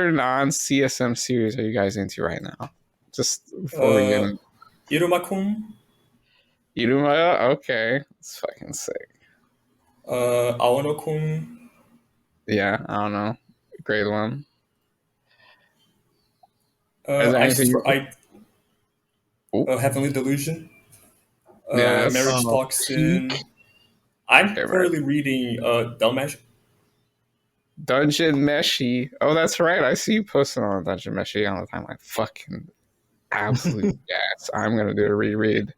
other non-CSM series are you guys into right now? Just before we get Uh, into Irumakun, Iruma, okay, it's fucking sick. Aono-kun, Yeah, I don't know, great one. Is there I, anything str- you? I Oh, Heavenly Delusion, yes, Marriage Peak. Toxin. I'm okay, right. currently reading Dalmash. Dungeon Meshi. Oh, that's right. I see you posting on Dungeon Meshi all the time. Like fucking absolute gas. I'm gonna do a reread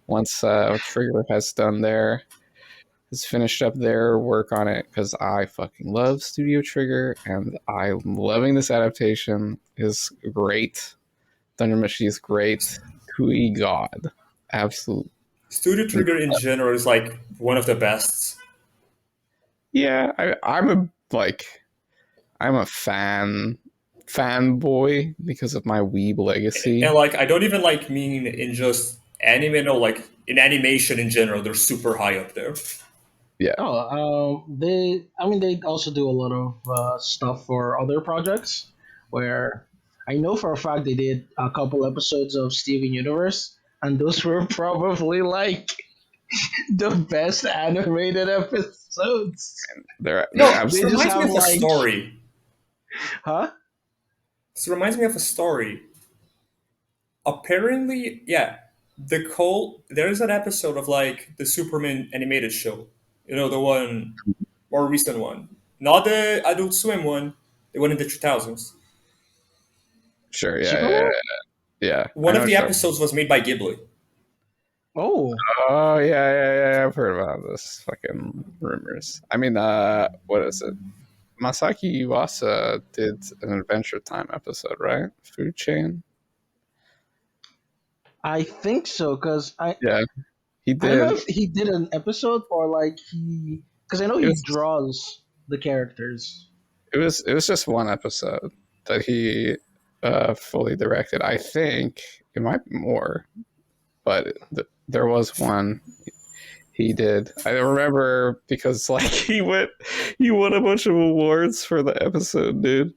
once Trigger has done has finished up their work on it because I fucking love Studio Trigger and I'm loving this adaptation. Is great. Thunder Machine is great. Kui God. Absolute. Studio Trigger in general is like one of the best. Yeah, I'm a fanboy because of my weeb And legacy. like I don't even like mean in just anime, no, like in animation in general, they're super high up there. Yeah, They. I mean, they also do a lot of stuff for other projects. Where I know for a fact they did a couple episodes of Steven Universe, and those were probably like the best animated episodes. they're No, this They absolutely just reminds me have of a like, story. huh? This reminds me of a story. Apparently, yeah, there's an episode of like the Superman animated show. You know, the one more recent one. Not the Adult Swim one, the one in the 2000s. sure. Superman? Yeah. I One know of what the you're talking. episodes was made by Ghibli. Oh, Oh yeah. I've heard about this fucking rumors. I mean, what is it? Masaki Yuasa did an Adventure Time episode, right? Food Chain. I think so. Cause Yeah, he I don't know did. if he did an episode or like he. Cause I know It he was draws the characters. it was just one episode that he fully directed. I think it might be more, but there was one he did. I remember because like he won a bunch of awards for the episode, dude.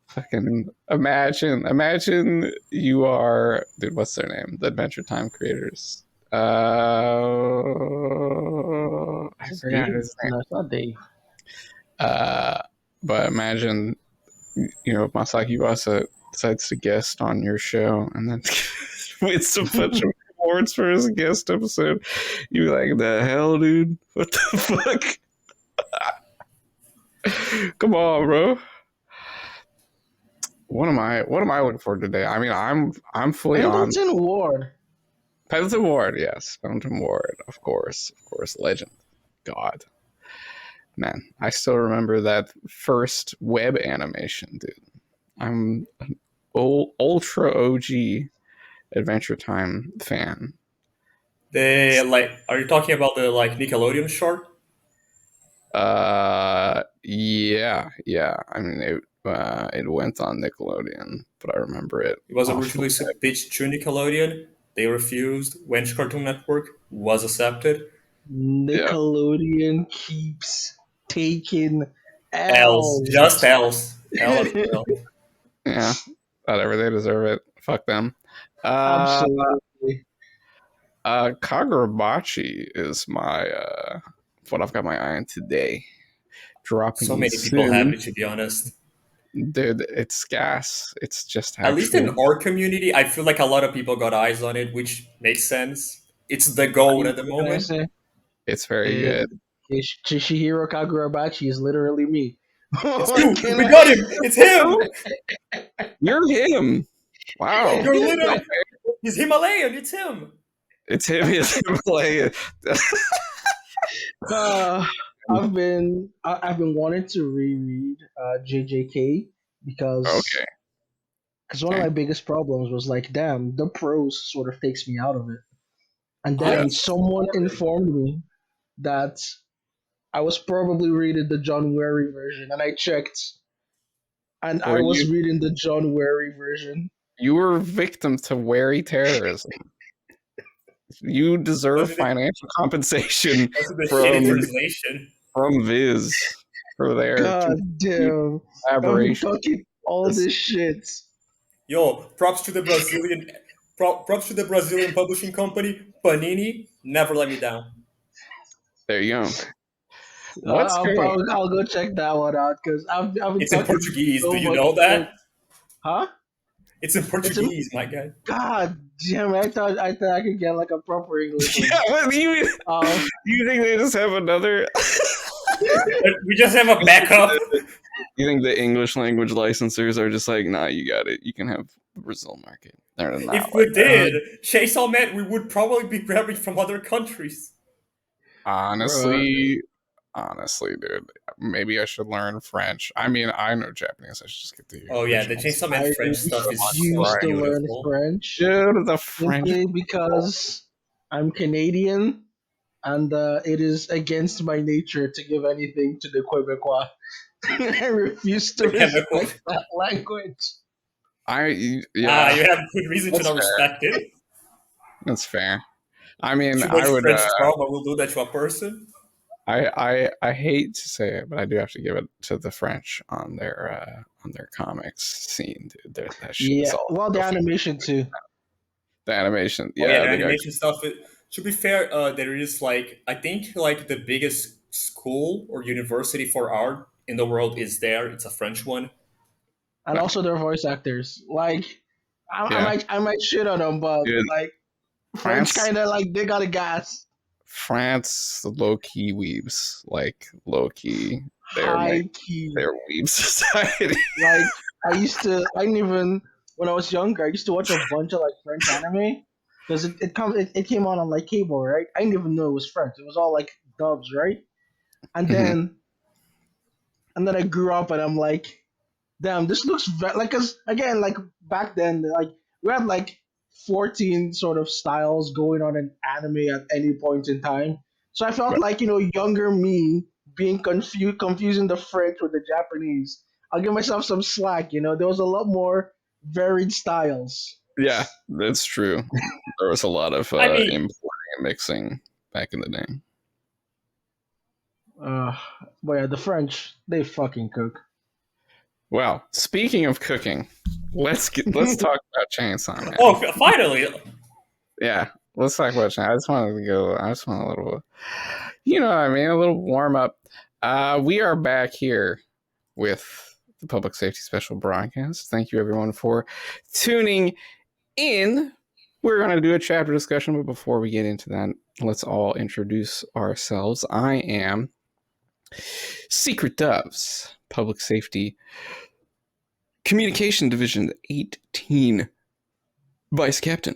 Fucking imagine you are, dude. What's their name? The Adventure Time creators. I Is it forgot Dave? his No, it's not Dave. name. But imagine, Masaki Wasa decides to guest on your show and then wins a bunch of awards for his guest episode. You like the hell, dude? What the fuck? Come on, bro. What am I looking for today? I mean, I'm fully on Pendleton Ward. Pendleton Ward. Yes, Pendleton Ward. Of course, legend. God, man, I still remember that first web animation, dude. I'm an ultra OG Adventure Time fan. They like, are you talking about the like Nickelodeon short? Yeah. I mean, it went on Nickelodeon, but I remember it It was off. originally pitched to Nickelodeon. They refused. Went to Cartoon Network. Was accepted. Yeah, Nickelodeon keeps taking Else, just L's. else, L after L. yeah. Whatever, they deserve it. Fuck them. Uh, Absolutely. Kagurabachi is my what I've got my eye on today. So Dropping many people have soon, it, to be honest. dude. It's gas. It's just At least in actual. our community, I feel like a lot of people got eyes on it, which makes sense. It's the goal at the What can I moment. say? It's very Uh, good. Chihiro Kagurabachi is literally me. It's What you. can We I got him. It's him. You're him. Wow. You're literally. He's Himalayan. It's him. It's him. It's Himalaya. Uh, I've been wanting to reread JJK Okay. because one of Okay. my biggest problems was like, damn, the prose sort of takes me out of it. And I then Yes. someone informed me that I was probably reading the John Wary version, and I checked, and I Were was you reading the John Wary version. you were victim to wary terrorism? You deserve was it. financial compensation Was it the shitty from translation? Viz for their God damn! I'm collaboration. talking. all Yes. this shit. Yo, props to the Brazilian publishing company, Panini. Never let me down. There you go. What's going? I'll go check that one out because I've been It's in talking Portuguese. Do so you much know shit. that? Huh? It's in It's a Portuguese, my guy. God damn it! I thought I could get like a proper English one. Yeah, what do Um, you think they just have another? We just have a backup. You think the English language licensors are just like, nah, you got it. You can have the Brazil market. They're not If we like that. uh, did, Chainsaw Man, we would probably be grabbing from other countries. bro, Honestly, dude, maybe I should learn French. I mean, I know Japanese. I should just get the Oh yeah, the originals. Chainsaw Man I French stuff is refuse so to Right. learn beautiful. French Dude, the French. simply because I'm Canadian and it is against my nature to give anything to the Quebecois. I refuse to The chemical. respect that language. Ah, Yeah, you have good reason to that's not fair. respect it. That's fair. I mean, Too much French trauma will do that to a person. I hate to say it, but I do have to give it to the French on their comics scene, dude. That shit is Yeah, all well, the so animation too. the animation. Oh yeah, Yeah, the they got animation stuff. To be fair, there is like I think like the biggest school or university for art in the world is there. It's a French one. And also their voice actors. Like, yeah, I might shit on them, but dude. like French France kind of like they got a gas. France low key weebs, like low key. They're like High key. they're weeb society. Like I didn't even when I was younger. I used to watch a bunch of like French anime because it came on like cable, right? I didn't even know it was French. It was all like dubs, right? And Mhm. then and then I grew up and I'm like, damn, this looks like because again, like back then, like we had like 14 sort of styles going on in anime at any point in time. So I felt But like younger me being confusing the French with the Japanese. I'll give myself some slack. There was a lot more varied styles. yeah, that's true. There was a lot of I mean, importing and mixing back in the day. Uh, but yeah, the French they fucking cook. Well, speaking of cooking, let's talk about Chainsaw Man. oh, finally, Yeah, let's talk about Chainsaw. I just wanted to go. I just want a little, you know what I mean, a little warm up. We are back here with the Public Safety Special Broadcast. Thank you everyone for tuning in. We're going to do a chapter discussion, but before we get into that, let's all introduce ourselves. I am Secret Doves, Public Safety Communication Division 18 Vice Captain,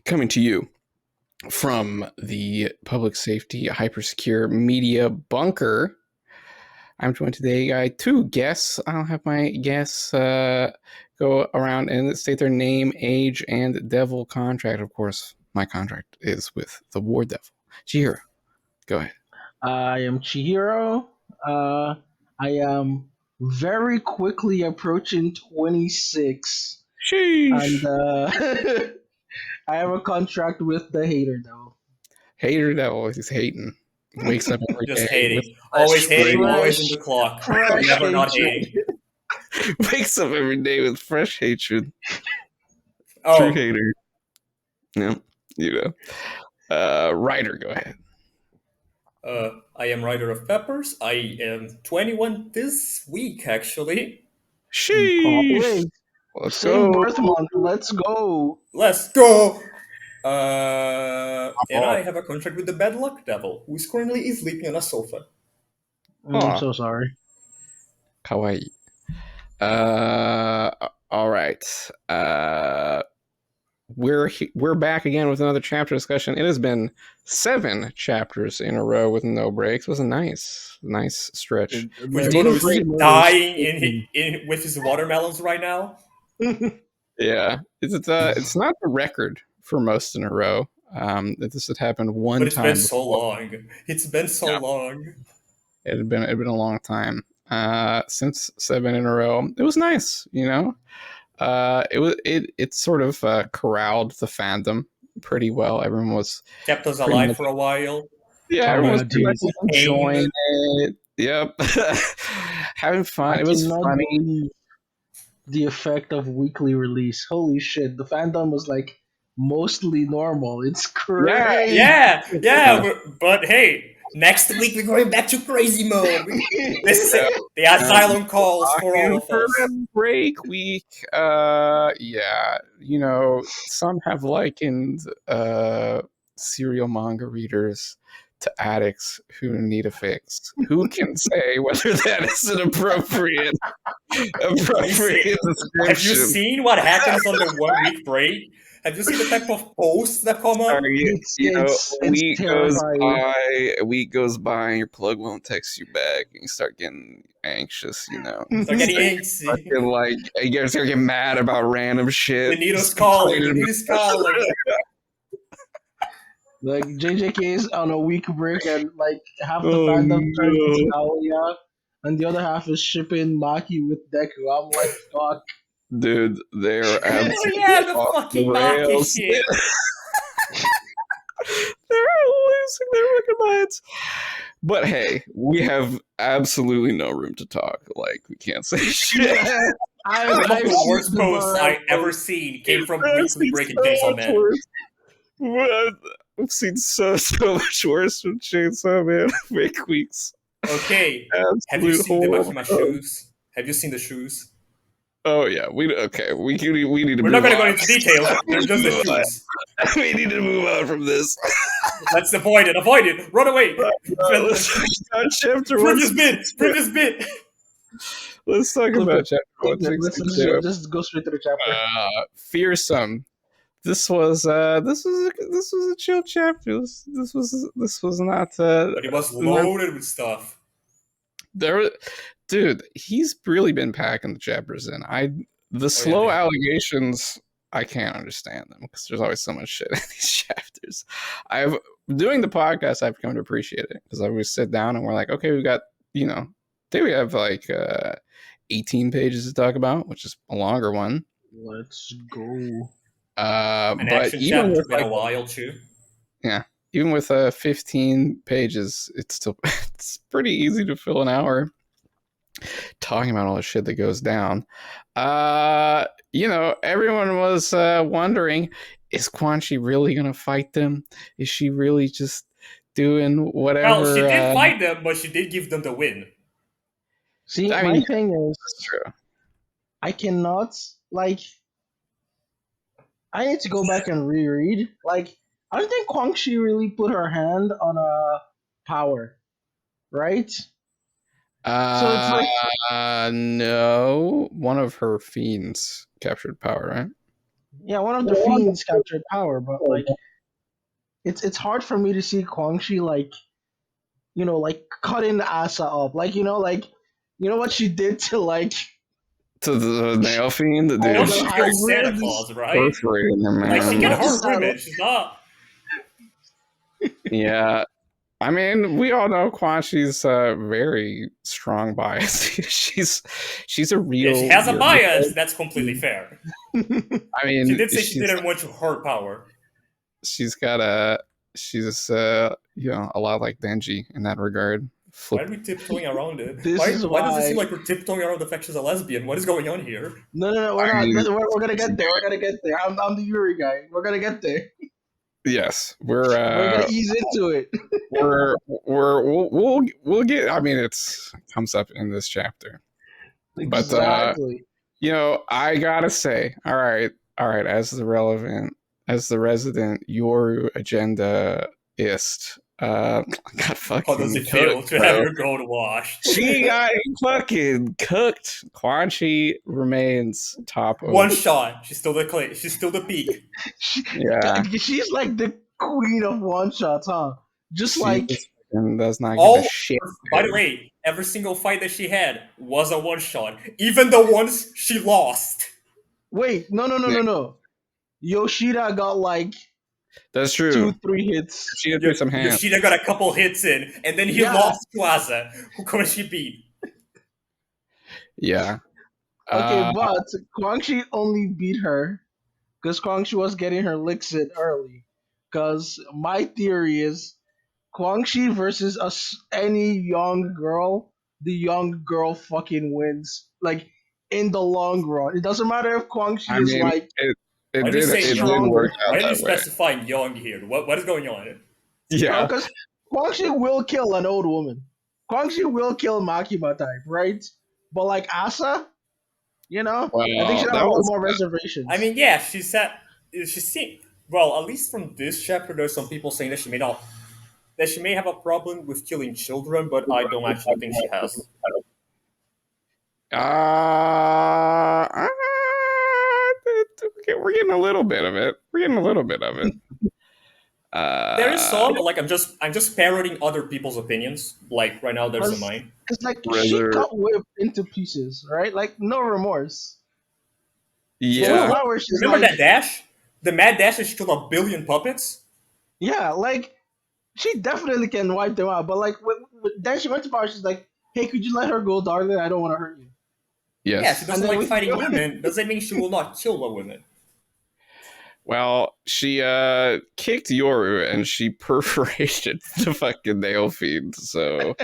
coming to you from the Public Safety Hypersecure Media Bunker. I'm joined today by two guests. I'll have my guests go around and state their name, age, and devil contract. Of course, my contract is with the War Devil. Chihiro, go ahead. I am Chihiro. Uh, I am very quickly approaching 26, and Sheesh. I have a contract with the hater though. Hater devil is hating. Wakes up every just day with hating, always fresh hating, rage. always in Fresh, the clock, fresh never not hatred. hating. Wakes up every day with fresh hatred. True Oh, hater. Yeah, you know. Ryder, go ahead. I am Rider of Peppers. I am 21 this week, actually. Sheesh. Always Let's same go. birth month. Let's go. Let's go! Hop And off. I have a contract with the Bad Luck Devil, who is currently sleeping on a sofa. I'm Aw, so sorry. kawaii. All right. We're back again with another chapter discussion. It has been 7 chapters in a row with no breaks. It was a nice stretch. With The Yoru Didn't is break. easy mode is dying open. with his watermelons right now. Yeah, it's not the record for most in a row. This had happened But one it's been time so before. long. It's been so Yeah, long. it had been a long time. Since 7 in a row. It was nice, you know. It sort of corralled the fandom pretty well. Everyone was Kept us pretty alive much for a while. yeah, Oh everyone yeah, was pretty much jeez. enjoying Pain. it. Yep, having I fun. It was cannot funny. believe. the effect of weekly release. Holy shit, the fandom was like mostly normal. It's Yeah, crazy. Yeah, yeah, yeah, but hey, next week we're going back to crazy mode. This is it. The yeah. asylum calls for all Talking of for us. a break week. Yeah, some have likened serial manga readers to addicts who need a fix. Who can say whether that is an appropriate Have you seen? appropriate Have you description? seen what happens on the 1 week break? Have you seen the type of posts that come up? Sorry, a It's week goes terrifying. by, and your plug won't text you back, and you start getting anxious. Start getting antsy. Fucking like you start getting mad about random shit. The needle's Start calling. The complaining needle's calling. Like JJK is on a week break and like half the oh fandom turned to no, Dahlia and the other half is shipping Maki with Deku. I'm like, fuck. dude, they're Oh absolutely yeah, the off the fucking Maki rails. shit. They're losing their fucking minds. But hey, we have absolutely no room to talk. Like we can't say shit. Yeah, Some of I've the seen worst the posts Burrell I ever post. seen came from I've weekly seen break and so Chainsaw much Man. worse. What? I've seen so much worse from Chainsaw Man. Fake weeks. Okay, have you Absolute seen the horror. Makima shoes? Have you seen the shoes? Oh yeah, we need to We're not move gonna go on. into details. They're just the shoes. We need to move on from this. Let's avoid it. Avoid it. Run away. Let's talk about chapter Previous bit. 162. Previous bit. Let's talk Clip about it. chapter Clip it. Let's 162. just go straight to the chapter. Fearsome. This was a chill chapter. This was not But it was not loaded with stuff. there. Dude, he's really been packing the chapters in. The Oh yeah, slow they. allegations, I can't understand them because there's always so much shit in these chapters. I've doing the podcast, I've come to appreciate it because I always sit down and we're like, okay, we got I think we have like 18 pages to talk about, which is a longer one. Let's go. An But action even chapter with been a while too. yeah, even with 15 pages, it's still it's pretty easy to fill an hour talking about all the shit that goes down. Everyone was wondering, is Quan Chi really gonna fight them? Is she really just doing Well, she whatever? did fight them, but she did give them the win. See, I mean, my yeah, thing that's is, true. I cannot like. I need to go back and reread. Like, I don't think Kwang Shi really put her hand on a power, right? So it's like, No, one of her fiends captured power, right? yeah, one of the fiends captured power, but like, it's hard for me to see Kwang Shi like, like cutting Asa up, like what she did to like To the nail fiend, all Well, dude, the she she killed Santa hybrids. Claus, right? perforated her Like she man. can Yes, hurt women. She's not. Yeah, I mean, we all know Quan Chi's very strong bias. she's a Yeah, she real has a bias. weirdo. That's completely fair. I She mean, did say she didn't want to hurt power. she's got she's a lot like Denji in that regard. Why Flip. are we tiptoeing around it? this Why? is Why does it why. seem like we're tiptoeing around the fact she's a lesbian? What is going on here? No, we're I not. mean, We're gonna get there. We're gonna get there. I'm the Yuri guy. We're gonna get there. yes, We're gonna ease into it. we'll get. I mean, it's comes up in this chapter, but Exactly. I gotta say, all right, as the resident Yoru agendaist, got How does fucking it feel cooked, to have bro. your gold washed? She got fucking cooked. Quan Chi remains top One of, shot. She's still the clay. She's still the peak. She, yeah. she's like the queen of one shots, huh? Just She like, just fucking does not give a All. shit. By the way, every single fight that she had was a one shot. Even the ones she lost. wait, Yeah, no. Yoshida got like that's two, true. 3 hits. She had through some hands. Yoshida got a couple hits in, and then he Yeah. lost to Asa, who could she beat? Yeah. Okay, Uh, but Kwang Shi only beat her because Kwang Shi was getting her licks in early. Because my theory is Kwang Shi versus any young girl, the young girl fucking wins. Like in the long run. It doesn't matter if Kwang Shi I is mean, like Why do you say it did young? work stronger. out Why are you that way. specifying young here? What is going on? No, Yeah. because Kwang Shi will kill an old woman. Kwang Shi will kill Makima type, right? But like Asa, I think Well, she'll have that a lot was more I reservations. mean, yeah, she said she seemed well. At least from this chapter, there's some people saying that she may have a problem with killing children, but I don't actually think she has. okay, we're getting a little bit of it. We're getting a little bit of it. There is Uh, some like I'm just parroting other people's opinions. Like right now, there's a Because mine. like she Reser- got whipped into pieces, right? Like no remorse. To the Well, yeah. point where she's remember like, that dash? The mad dash is killed a billion puppets. yeah, like she definitely can wipe them out. But like, then she went to power. She's like, "Hey, could you let her go, darling? I don't want to hurt you." Yeah, she Yes. And doesn't then like we fighting go, women. Does that mean she will not kill a woman? Well, she kicked Yoru and she perforated the fucking nail feed. So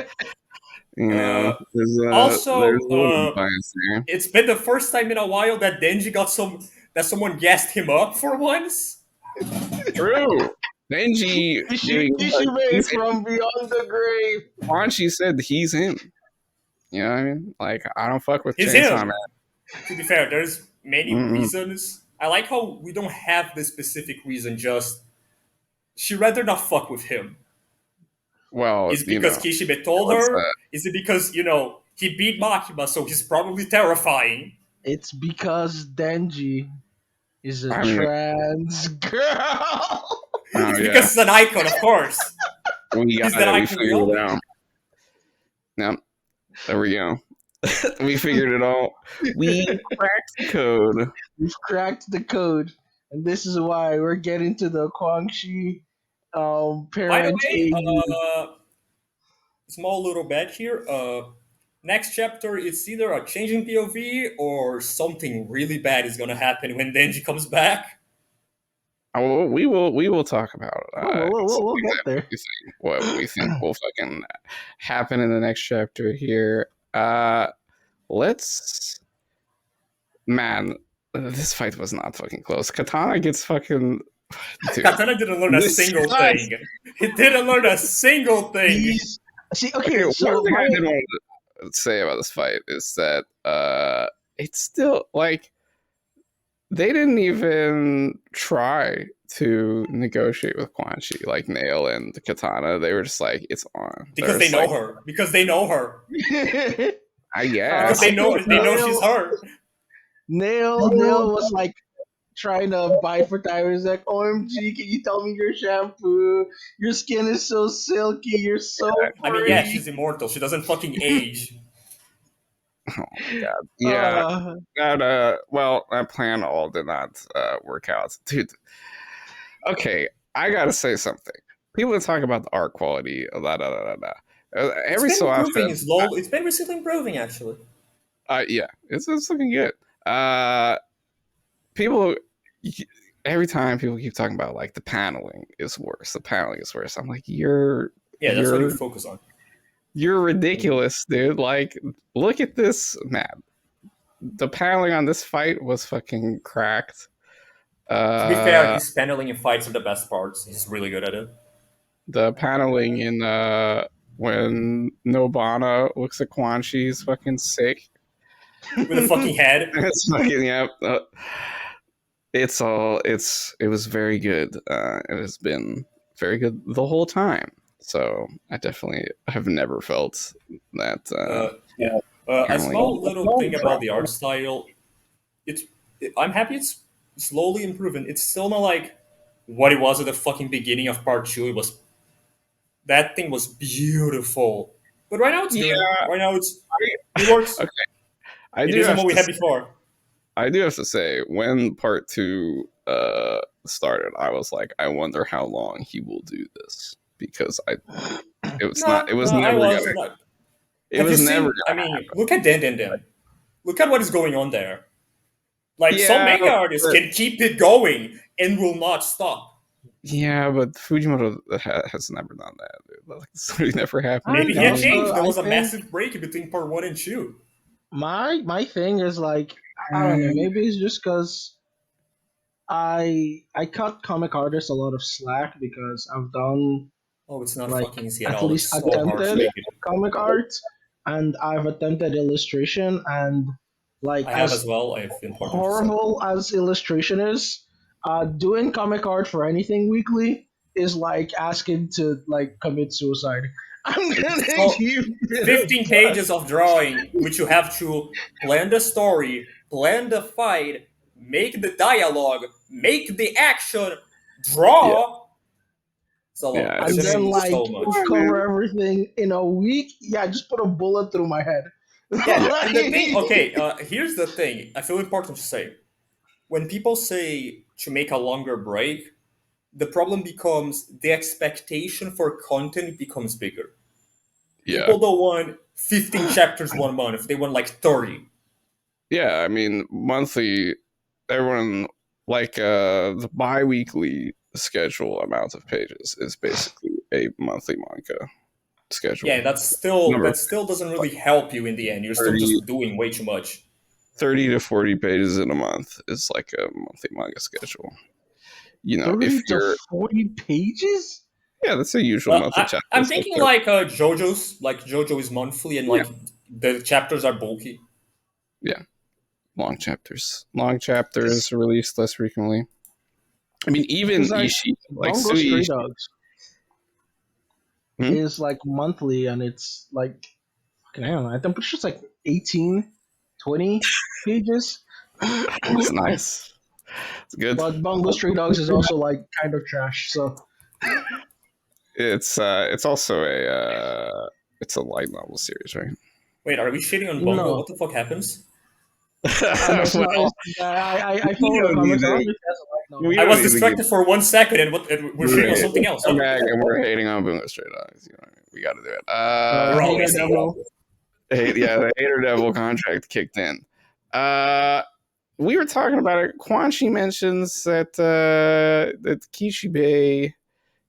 Uh, there's also, a little bias there. it's been the first time in a while that Denji got that someone gassed him up for once. True. Benji giving Ishime he's from beyond the grave. Quan said he's him. You know what I mean? Like I don't fuck with He's Chainsaw Man. him. To be fair, there's many Mm-mm. reasons. I like how we don't have this specific reason. Just she rather not fuck with him. Well, Is it because Kishibe told what's her? that? Is it because he beat Makima, so he's probably terrifying? It's because Denji is a I mean, trans girl. oh It's because yeah, he's an icon, of course. we He's got that it. We icon we figured all it need. out. Yep, there we go. We figured it all. We cracked the code. We've cracked the code, and this is why we're getting to the Guangxi By the parent way, AU. small little bet here. Next chapter, it's either a change in POV or something really bad is gonna happen when Denji comes back. Oh, we will talk about Oh, we'll get there. what we think will fucking happen in the next chapter here. Let's man, this fight was not fucking close. Katana gets fucking dude. Katana didn't learn a This single sucks. thing. He didn't learn a single thing. He's see Okay, okay. one So thing I my did want to say about this fight is that it's still like they didn't even try to negotiate with Quan Chi, like Nail and Katana. They were just like, it's on. Because They're they just know like, her. Because they know her. I Because guess. I they know think they know she's her. Nail was like trying to buy for Tyra. He's like, "OMG, can you tell me your shampoo? Your skin is so silky. You're so I mean, yeah, pretty." she's immortal. She doesn't fucking age. Oh my god. Yeah. Uh, That plan all did not work out. Dude, okay, I gotta say something. People talk about the art quality, da da da da da. It's Every been so improving. often, It's low. It's been recently improving, actually. yeah, it's looking good. People, every time people keep talking about like the paneling is worse. The paneling is worse. I'm like, Yeah, that's what you you're focus on. you're ridiculous, dude. Like, look at this map. The paneling on this fight was fucking cracked. To be fair, Uh, his paneling in fights are the best parts. He's really good at it. the paneling in when Nobana looks at Quan Chi's fucking sick. With a fucking head. It's fucking yeah. It was very good. It has been very good the whole time. So I definitely have never felt that Yeah. A paneling. small little thing about the art style. It's. I'm happy it's slowly improving. It's still not like what it was at the fucking beginning of part two. That thing was beautiful. But right now it's good. Yeah, Right now it works. okay. I It do isn't have what we to had before. I do have to say, when part two started, I was like, I wonder how long he will do this because No, it was no, I never was. gonna it Have you was never seen? I gonna mean, happen. look at Den. Look at what is going on there. Like some Yeah, manga artists but, can keep it going and will not stop. yeah, but Fujimoto has never done that. Dude. Like, it's really never happened. and Maybe he had Again. also, changed. There I was a think massive break between part one and two. my thing is like I don't know. Maybe it's just because I cut comic artists a lot of slack because I've done Oh, it's not like fucking easy at at all. least It's so hard to attempted make it. comic art, and I've attempted illustration, and like I have as as well. I've been part of some. horrible as illustration is, doing comic art for anything weekly is like asking to like commit suicide. I'm gonna So keep it 15 a pages of drawing, which you have to plan the story, plan the fight, make the dialogue, make the action, Yeah, draw. It's a lot. yeah. It's and gonna It's then be like so hard, much. man. cover everything in a week. Yeah, just put a bullet through my head. Yeah, and the Like, thing, okay, here's the thing. I feel important to say. When people say to make a longer break, the problem becomes the expectation for content becomes bigger. Yeah, People don't want 15 chapters 1 month, they want like 30. yeah. I mean, monthly. Everyone like the bi-weekly schedule amount of pages is basically a monthly manga Yeah, schedule. and Number that still doesn't like really help you in the end. You're still 30, just doing way too much. 30 to 40 pages in a month is like a monthly manga schedule. You know, 30 if to you're 40 pages? yeah, that's a usual monthly chapter. I'm It's like thinking 30. like JoJo's, like JoJo is monthly and Yeah, like the chapters are bulky. yeah, long chapters. Long chapters released less frequently. I mean, even Because like Ishii, like Bungo Sui Stray Ishii. Dogs Hmm? is like monthly and it's like fucking I don't know. I'm pretty sure it's like 18, 20 pages. It's nice. It's good. But Bungo Stray Dogs is also like kind of trash. So It's also a it's a light novel series, right? Wait, are we shitting on Bungo? no, What the fuck happens? no, it's not. Well, I we follow the don't need comics. I don't to. think it has a light We novel. I don't was need to get. distracted for 1 second and we're shitting on something Let's else. come Okay. back and we're hating on Bungo Stray Dogs. You know what I mean? We got to do it. We're Hater always hating. Devil. Yeah, the Hater Devil contract kicked in. Uh, we were talking about it. Quan Chi mentions that Kishibe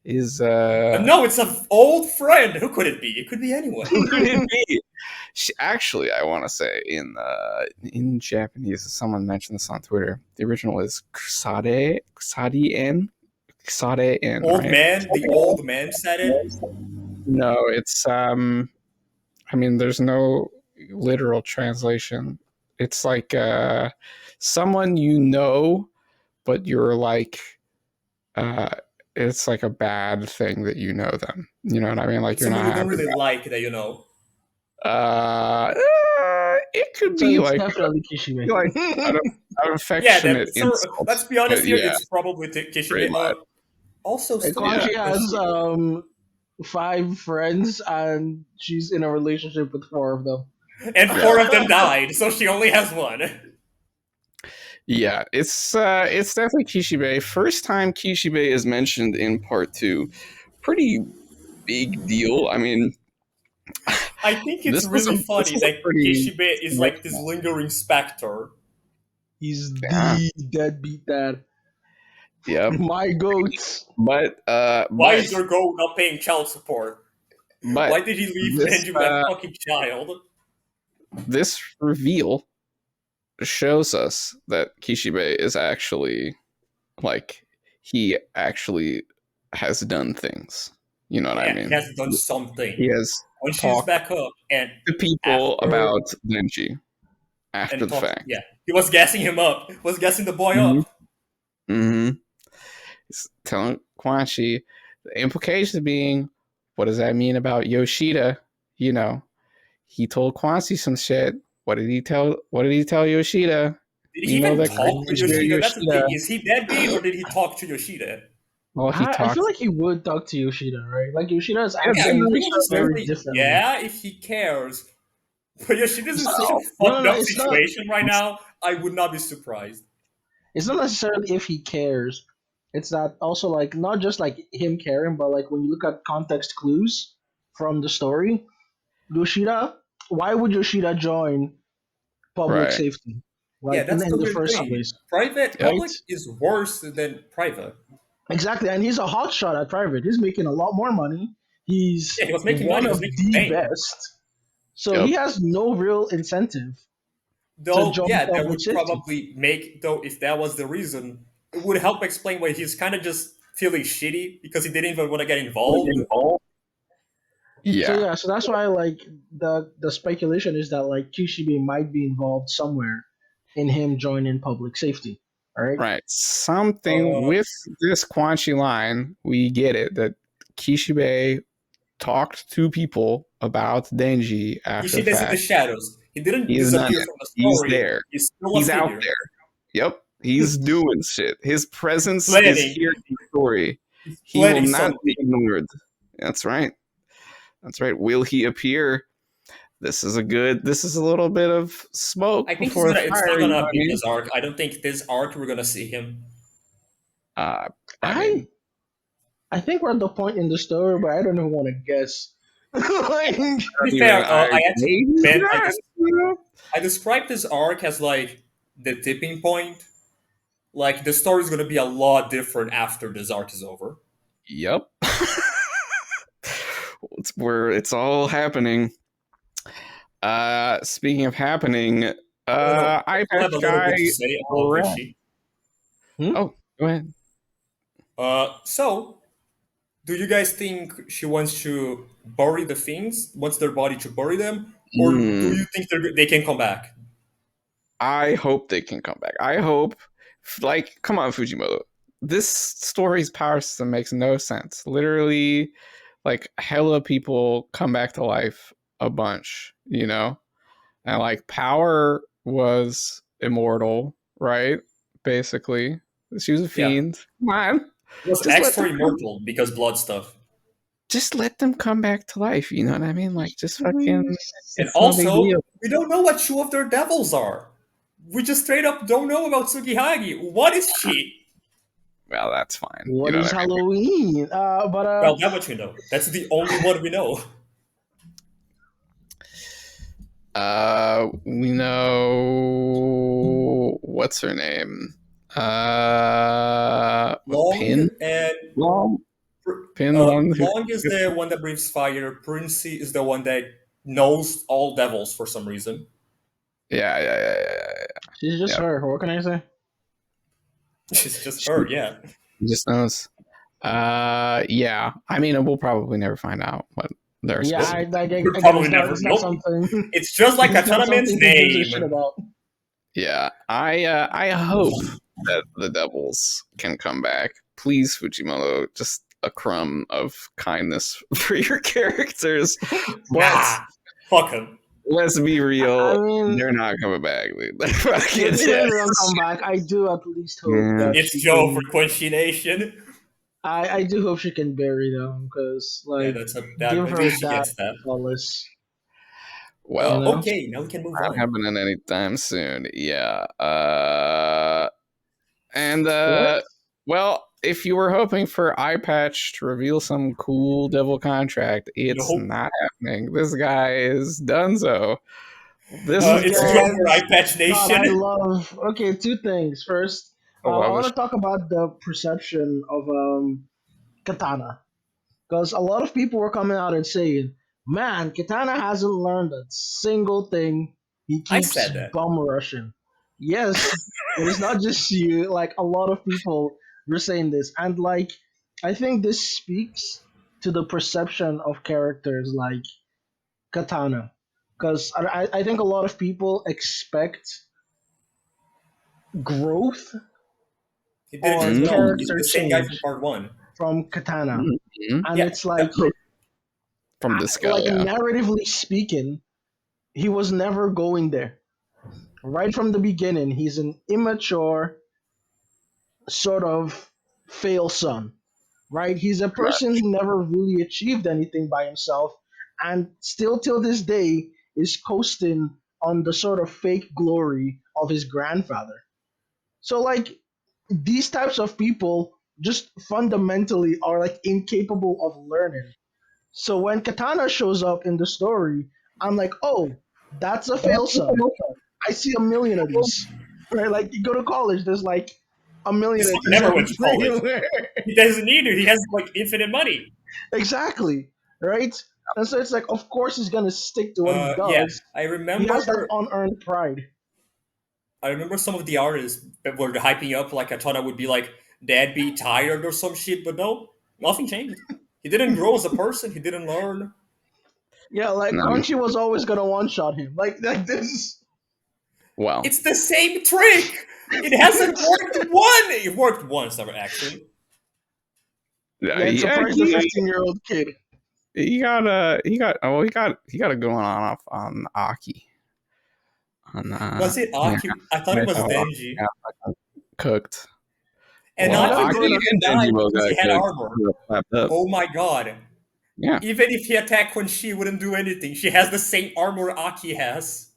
is No, it's an old friend. Who could it be? It could be anyone. who could it be? Actually, I want to say in Japanese, someone mentioned this on Twitter. The original is Kusade en, Old right? man, the old man said it. No, it's I mean, there's no literal translation. It's like someone you know, but you're like uh it's like a bad thing that you know them. You know what I mean? Like It's you're someone not you don't happy really about. like that you know. It could So be it's like definitely Kishibe. like an, an Yeah, affectionate let's insult, be honest but here. yeah, It's probably pretty Kishibe. much. Also, And still a Yeah, Quanchi good has question. 5 friends and she's in a relationship with 4 of them. And yeah, 4 of them died, so she only has one. yeah. It's definitely Kishibe. First time Kishibe is mentioned in part two. Pretty big deal. I mean, I think it's really this funny was a that pretty Kishibe is like this significant. lingering specter. He's Yeah, the deadbeat dad. yep. My goats. Why is your goat not paying child support? but Why did he leave this Benji with that fucking child? this reveal shows us that Kishibe is actually like he actually has done things. You know what I Yeah, he mean? has done something. He has When she's talked back up and to people after about Denji after and the talked, fact. yeah, he was gassing him up. Was gassing the boy Mm-hmm. up. Mm-hmm. He's telling Quan Chi the implications being, what does that mean about Yoshida? You know, he told Quan Chi some shit. What did he tell? What did he tell Yoshida? Did We he know even that talk to Kishimoto Yoshida? That's the Yoshida. thing. Is he deadbeat or did he talk to Yoshida? Well, he I feel talks. like he would talk to Yoshida, right? Like Yoshida is Yeah, Yeah, acting very realistically, differently. yeah, if he cares. But Yoshida's in such a no, No, fucked no, up it's not. situation right now. I would not be surprised. It's not necessarily if he cares. It's that also like not just like him caring, but like when you look at context clues from the story, Yoshida. Why would Yoshida join public right? safety? Yeah, Like that's in the the weird first thing. place, Yep. Public right? is worse than private. Exactly, and he's a hotshot at private. He's making a lot more money. He's Yeah, he was making money. one He was of making the bank. best. So he Yep. has no real incentive. to Though, join yeah, that public would safety. probably make, though, if that was the reason, it would help explain why he's kind of just feeling shitty because he didn't even want to get involved. So Yeah, yeah, so that's why like the speculation is that like Kishibe might be involved somewhere in him joining public safety. All right. right. Something Uh, with this Quan Chi line, we get it that Kishibe talked to people about Denji after the Kishibe's in the fact. shadows. He didn't He's done disappear it. from the He's story. there. He's still a He's out figure. there. Yep. He's doing shit. His presence is Planning. here in the story. He's He will planning not be something. ignored. That's right. That's right. Will he appear? This is a little bit of smoke I think before the it's fire, not you know gonna what I be mean? this arc. I don't think this arc we're gonna see him. Uh, I mean, I I think we're at the point in the story where I don't even want to guess. Like, To be even fair, I I actually maybe meant not. You know? I described this arc as like the tipping point. Like the story's gonna be a lot different after this arc is over. Yep. It's where it's all happening. Speaking of happening, I don't know. I still eye have a little guy. bit to say about Rat. Ishi. hmm? Oh, go ahead. So do you guys think she wants to bury the things, wants their body to bury them, or do Hmm. you think they can come back? I hope they can come back. I hope, like, come on, Fujimoto. This story's power system makes no sense. Literally, like, hella people come back to life a bunch, you know? And, like, power was immortal, right? Basically. She was a Yeah, fiend. Come on. it was Just let them extra come. immortal because blood stuff. Just let them come back to life. You know what I mean? Like, just fucking. And It's no big also, deal. we don't know what two of their devils are. We just straight up don't know about Tsugihagi. What is she? Well, that's fine. You what know what is I mean? Halloween? Well, that much we know. That's the only one we know. We know what's her name? Long Pin, and Long, Pin, the one who. Long is the one that breathes fire. Princey is the one that knows all devils for some reason. Yeah. She's just Yeah. her. What can I say? It's just She her, yeah. just knows. Yeah. I mean, we'll probably never find out what they're Yeah, supposed to be. We'll again, probably never. it's not Nope. something. It's just like It's not Katana Man's something he gives a name. shit about. Yeah. I hope that the devils can come back. Please, Fujimoto, just a crumb of kindness for your characters. But Nah, fuck him. let's be I real, mean, they're not coming back. Dude. They're fucking even dead. if they don't come back, I do at least hope Mm, that It's she Joe for can. Quincy Nation. I do hope she can bury them because, Yeah, like, that's a that. give At her least she that gets that. solace, you well, know? Okay, now we can move not on. happening anytime soon. Yeah. And What? well, if you were hoping for Eye Patch to reveal some cool devil contract, it's Nope. not happening. This guy is donezo. This is It's Joe great. for Eye Again, Patch God, I Nation. love. Okay, two things. First, I I love want it. to talk about the perception of Katana. Because a lot of people were coming out and saying, man, Katana hasn't learned a single thing. He I keeps said that. bum rushing. Yes, but it's not just you. Like, a lot of people were saying this. And, like, I think this speaks to the perception of characters like Katana. Because I think a lot of people expect growth He didn't or change at all. He's character the same guy change from part one. from Katana. Mhm. And Yeah. it's like, From this guy, like yeah. narratively speaking, he was never going there. Right from the beginning, he's an immature, sort of fail son. Right? He's a Right. person who never really achieved anything by himself and still till this day is coasting on the sort of fake glory of his grandfather. So like these types of people just fundamentally are like incapable of learning. So when Katana shows up in the story, I'm like, oh, that's a fail son. I see a million of these. Right? Like you go to college, there's like a million This of fucker these never went to college. everywhere. He doesn't need it. He has like infinite money. Exactly. Right? And so it's like, of course he's gonna stick to what he Yeah, does. I He has that remember. unearned pride. I remember some of the artists that were hyping up like Katana would be like deadbeat tired or some shit, but no, nothing changed. He didn't grow as a person. He didn't learn. Yeah, like No, Crunchy was always gonna one shot him. Like this. well, It's the same trick. It hasn't worked one. It worked once, ever actually. yeah, Yeah, and yeah, surprise the 15-year-old kid. he got a good one off on Aki on Was it yeah, Aki? I thought it that's was how Aki Denji. got fucking cooked. And He Well, got a Aki good didn't Aki one. even and die Denji both because got he had cooked. armor. He got slapped up. Oh my god. Yeah, Even if he attacked when she wouldn't do anything, she has the same armor Aki has.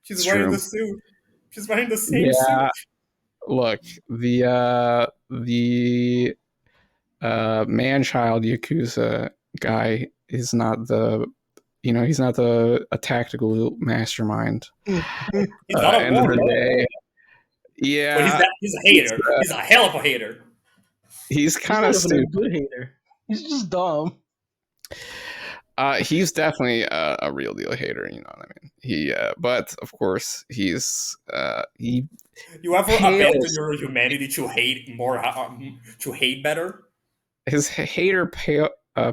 She's it's wearing true. the suit. She's wearing the same suit. Yeah, look, the man child Yakuza guy is not the he's not the a tactical mastermind. He's not a End of the warrior, day, but yeah, he's a he's, hater. He's a hell of a hater. he's He's kind not of even a stupid. good hater. He's just dumb. He's definitely a real deal hater. You know what I mean? But of course, he You ever abandon pales. your humanity to hate more, to hate better? His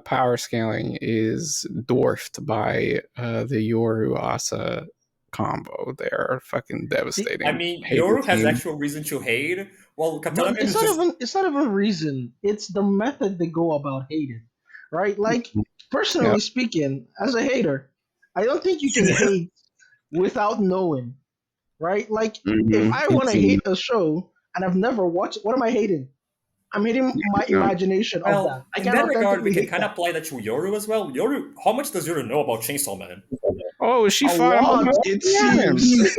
power scaling is dwarfed by the Yoru Asa combo. They're fucking See, I devastating. mean, Hater Yoru has team. actual reason to hate. Well, no, Katana Man is just it's not even reason. It's the method they go about hating, right? Like Yeah. personally speaking, as a hater, I don't think you can hate without knowing, right? Like if I want to It's hate a show and I've never watched, what am I hating? I'm hating my no. imagination of that. well. I In can that regard, we authentically can hate kind of that. apply that to Yoru as well. Yoru, how much does Yoru know about Chainsaw Man? Oh, she A fought him lot, almost it at him. seems.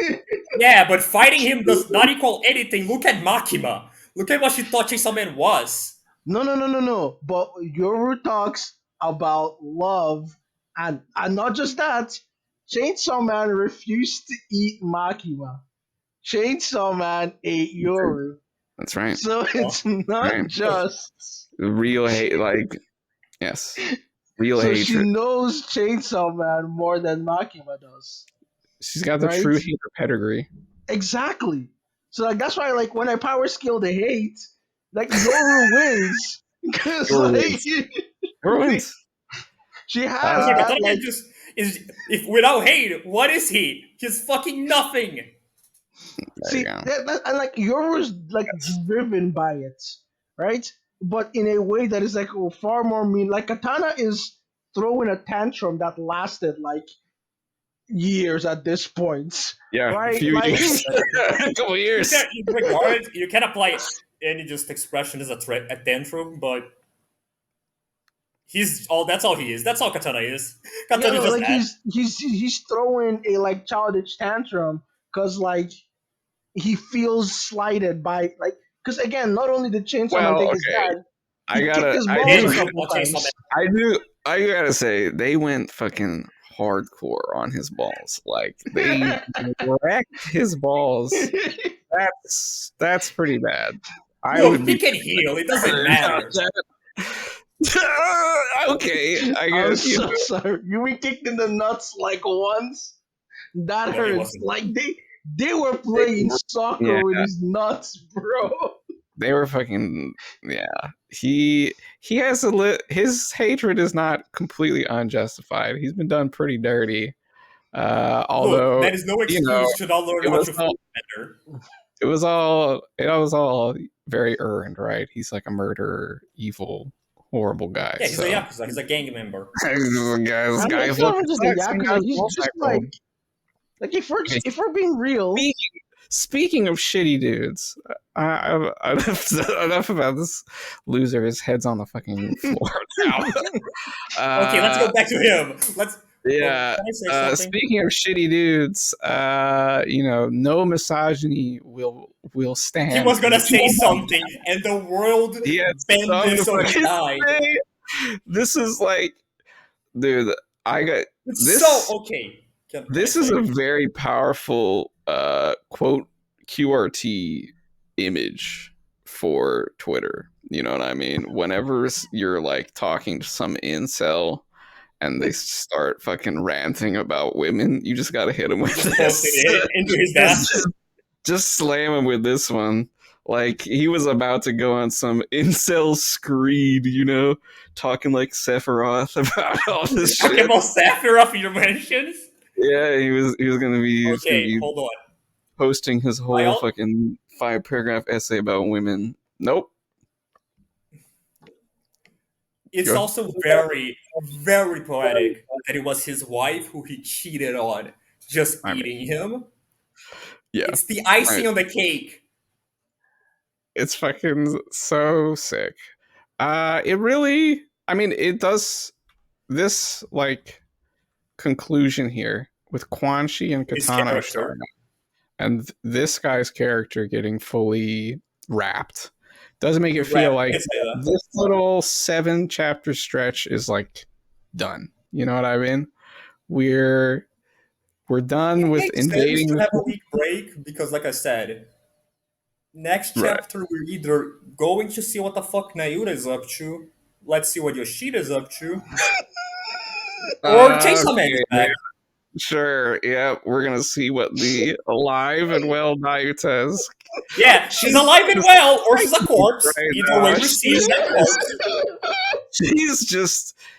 Yeah, but fighting him does not equal anything. Look at Makima. Look at what she thought Chainsaw Man was. No. But Yoru talks about love, and not just that. Chainsaw Man refused to eat Makima. Chainsaw Man ate Yoru. That's right. So Huh? it's not Right. just. Real hate, like yes, real So she hatred. knows Chainsaw Man more than Makima does, She's got the right? true hater pedigree. Exactly. So like that's why like when I power skill the hate, like Yoru wins because Yoru like wins. Yoru wins. she has Okay, Uh, that Katana Man like just is. If without hate, what is he? He's fucking nothing. there you see go. and like Yoru's like Yes. driven by it, right? But in a way that is like far more mean. Like Katana is throwing a tantrum that lasted like years at this point, Yeah, a right? few Like years, a couple You years. can in regard you can apply any just expression as a threat a tantrum, but he's all that's all he is. That's all Katana is. yeah, Katana is no, just like that. he's throwing a like childish tantrum because like he feels slighted by like because again, not only did Chainsaw Man Well, take his okay, dad, he kicked his I He balls did a do, read couple about Chainsaw Man. times. I gotta say, they went fucking hardcore on his balls. Like they wrecked his balls. That's pretty bad. I Look, would he be can heal. It doesn't concerned about matter. that. Okay, I I'm guess so sorry. You were kicked in the nuts like once. That No, he hurts. wasn't. Like they were playing yeah, soccer with his nuts, bro. they were fucking yeah. He has his hatred is not completely unjustified. He's been done pretty dirty. Look, Although that is no you know excuse to not learn it how was to fight all better. it was all very earned, right? He's like a murderer, evil, horrible guy. Yeah, he's a So yakuza. He's a gang member. this I mean, guy it's not fucking even just the sucks. He yakuza. got his He's ball just cycle. like Okay, if we're being real, speaking of shitty dudes, enough about this loser. His head's on the fucking floor now. Okay, let's Uh, go back to him. Let's. Oh, yeah. can I say something? Speaking of shitty dudes, no misogyny will He stand was for gonna the say children. something, and the world He had bent something to this on his fucking side. say. This is like, dude, I got It's so this. okay. Can I This is say? a very powerful quote QRT image for Twitter. You know what I mean? Whenever you're like talking to some incel and they start fucking ranting about women, you just gotta hit them with Just posted this. it into his This desk. just slam him with this one. Like he was about to go on some incel screed, talking like Sephiroth about all this Talking shit. about Sephiroth in your mentions. Yeah, he was gonna be Okay, hold on. posting his I whole al- fucking 5 paragraph essay about women. Nope. it's Go. also very, very poetic that it was his wife who he cheated on just I mean, eating him. yeah. It's the I icing on the cake. It's fucking so sick. It really, I mean, it does this like conclusion here with Quan Chi and His Katana character. showing up, and this guy's character getting fully wrapped does make it feel like It's, this little 7 chapter stretch is like done. You know what I mean? We're we're it done with makes sense invading to the have a week break because, like I said, next right. chapter we're either going to see what the fuck Nayura is up to, let's see what Yoshida is up to, or Chainsaw Man is Okay, back. sure. Yeah, we're gonna see what the alive and well Nayut says. Yeah, she's She's alive and well, or she's a corpse. right Either way, now. we're seeing that corpse.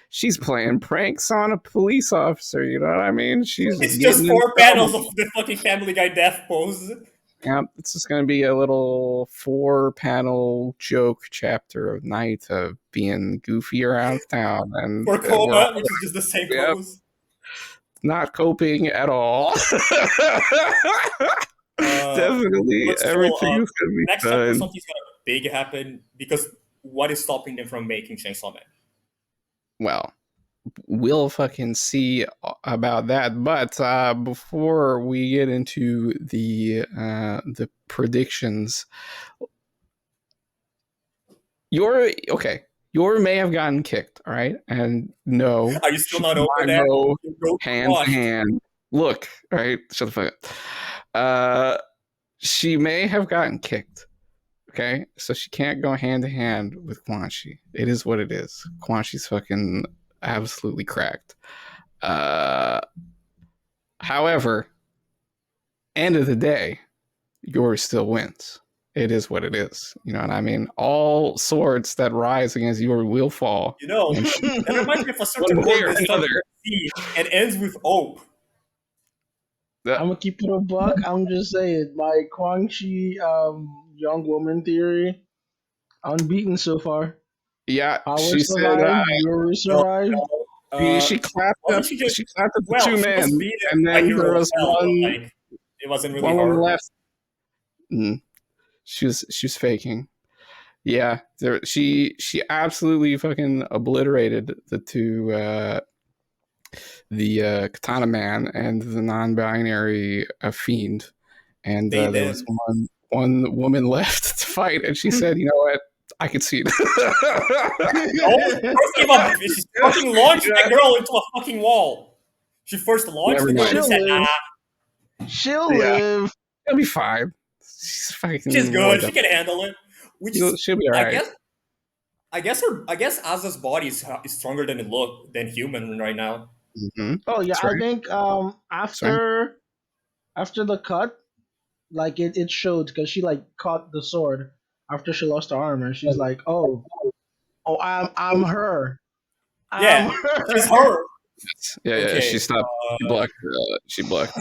She's playing pranks on a police officer. You know what I mean? She's just It's just getting in 4 panels trouble. of the fucking Family Guy death pose. Yeah, it's just gonna be a little 4 panel joke chapter of Naita being goofy around town, and For we're Koma, all which is just the same yep, pose. not coping at all. Uh, Definitely, but still, everything is gonna be next chapter fine. something's gonna big happen because what is stopping them from making Chainsaw Man? Well, we'll fucking see about that. But before we get into the predictions, you're okay. Yoru may have gotten kicked, all right, and no, Are you still she not over cannot that? go Your goat hand to washed. hand. Look, all right, shut the fuck up. She may have gotten kicked. Okay, so she can't go hand to hand with Quan Chi. It is what it is. Quan Chi's fucking absolutely cracked. Uh, However, end of the day, yours still wins. It is what it is. You know what I mean? All swords that rise against your will fall. You know, And she, that reminds me of a one certain way book or that starts another. with C and ends with Ope. I'm gonna keep it a buck. I'm just saying, my Kwang Chi young woman theory, unbeaten so far. Yeah, Power she said survived, Yoru No, survived. no. she clapped Wasn't up. she just? She clapped up the Well, two she was men, beaten and by then there Hero as was hell, but one like it wasn't really one woman her. left. Mm, she was faking. Yeah, she absolutely fucking obliterated the Katana Man and the non-binary fiend, and They there was did. one woman left to fight, and she said, "You know what? I could see it." No, she first gave up. She fucking launched Yeah, that girl into a fucking wall. She first launched never the girl and know. then She'll said, live. "Nah, She'll Yeah, live. it'll be fine. She's she's fucking more good. She than can handle it." Which is, she'll be all I right. guess, I guess Aza's body is stronger than it look than human right now. Mm-hmm. Oh yeah, That's I right. think That's right. after the cut, like it showed because she like caught the sword after she lost her armor. She's like, oh, I'm her. I'm Yeah, she's her. her. Yeah, yeah. She Okay. stopped. She blocked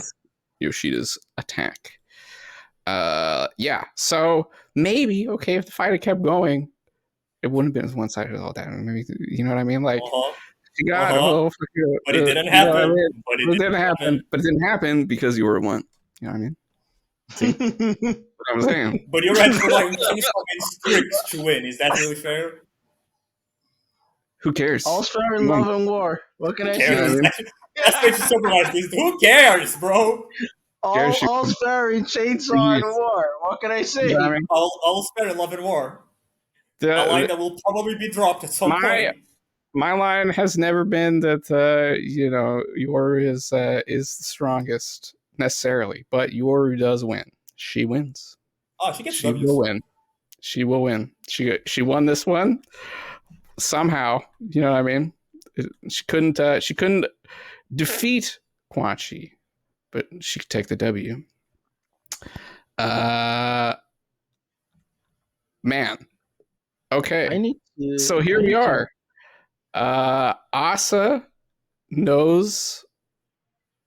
Yoshida's attack. Yeah. So maybe okay if the fight had kept going, it wouldn't have been as one sided all that. Maybe you know what I mean? Uh Like huh. she Uh got a huh. little, But it didn't you know what I happen. mean? But it But it didn't didn't happen. happen. But it didn't happen because you were one. You know what I mean? See what I'm saying? But you're ready for like Chainsaw Man streaks to win. Is that really fair? Who cares? All's fair in You won't- love and war. What can Who I you know what I cares? say? mean? That's way to summarize this. Who cares, bro? Cares you All's fair in for chainsaw and youth. war. What can I You know what I say? mean? I'll spare in love and war. A line The, that will probably be dropped at some my point. my line has never been that Yoru is the strongest necessarily, but Yoru does win. She wins. Oh, she gets She will W's. win. She will win. She won this one somehow. You know what I mean? She couldn't defeat Quan Chi, but she could take the W. Uh, man. I Okay. need to. So here I we need to. are. Asa knows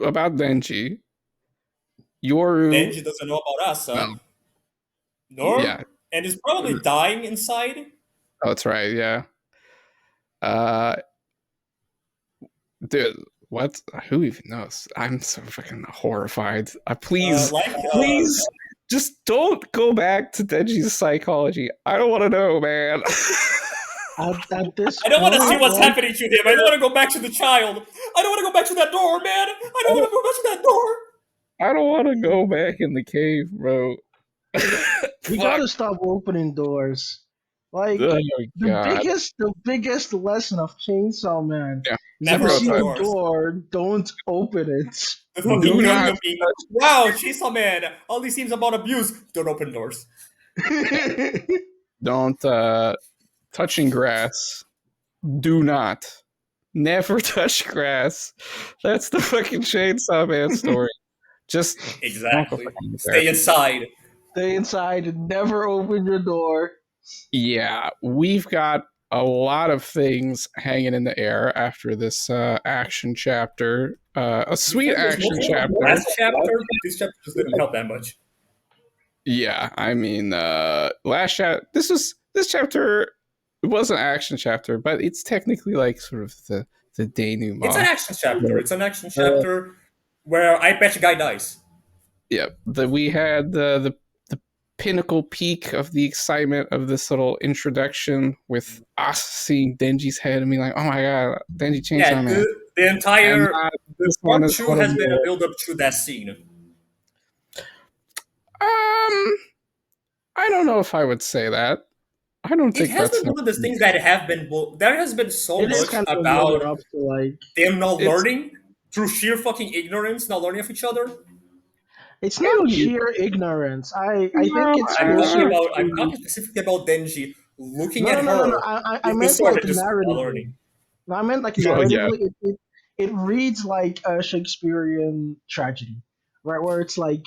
about Denji. Yoru, Denji doesn't know about no. Asa, nor Yeah. and is probably dying inside. Oh, that's right. Yeah. Uh, dude, what? Who even knows? I'm so fucking horrified. Please, Like please, just don't go back to Denji's psychology. I don't want to know, man. At this I don't want to see point, what's like, happening to him. I don't want to go back to the child. I don't want to go back to that door, man. I don't want to go back to that door. I don't want to go back in the cave, bro. we Fuck. gotta stop opening doors. Like Oh God. the biggest lesson of Chainsaw Man Yeah. is if Never you Zero see open a time. doors. door, don't open it. The fucking Do not Gundam being, wow, Chainsaw Man. All these seems about abuse. Don't open doors. don't touching grass. Do not. Never touch grass. That's the fucking Chainsaw Man story. Just don't go Exactly. fucking there. Stay inside. Stay inside and never open your door. Yeah, we've got a lot of things hanging in the air after this action chapter. A sweet Before there's action more from the chapter. last chapter, this chapter just didn't help that much. Yeah, I mean, last chapter. This chapter. It was an action chapter, but it's technically like sort of the It's an denouement. action chapter. It's an action chapter where I bet guy dies. Yeah, we had the pinnacle peak of the excitement of this little introduction with us seeing Denji's head and being like, "Oh my god, Denji Yeah, Chainsaw Man!" the And entire the this one part is two one of has been a the build up to that scene. I don't know if I would say that. I don't It think has that's been one of the things that have been there has been so It is much kind of building about up to like them not it's learning through sheer fucking ignorance, not learning of each other. it's I not don't sheer ignorance. I think know. it's closer I'm to talking specifically about Denji looking no at no no no no. her I with the meant sword like and just not narratively. learning. No, I meant like Oh yeah, narratively. It reads like a Shakespearean tragedy, right? Where it's like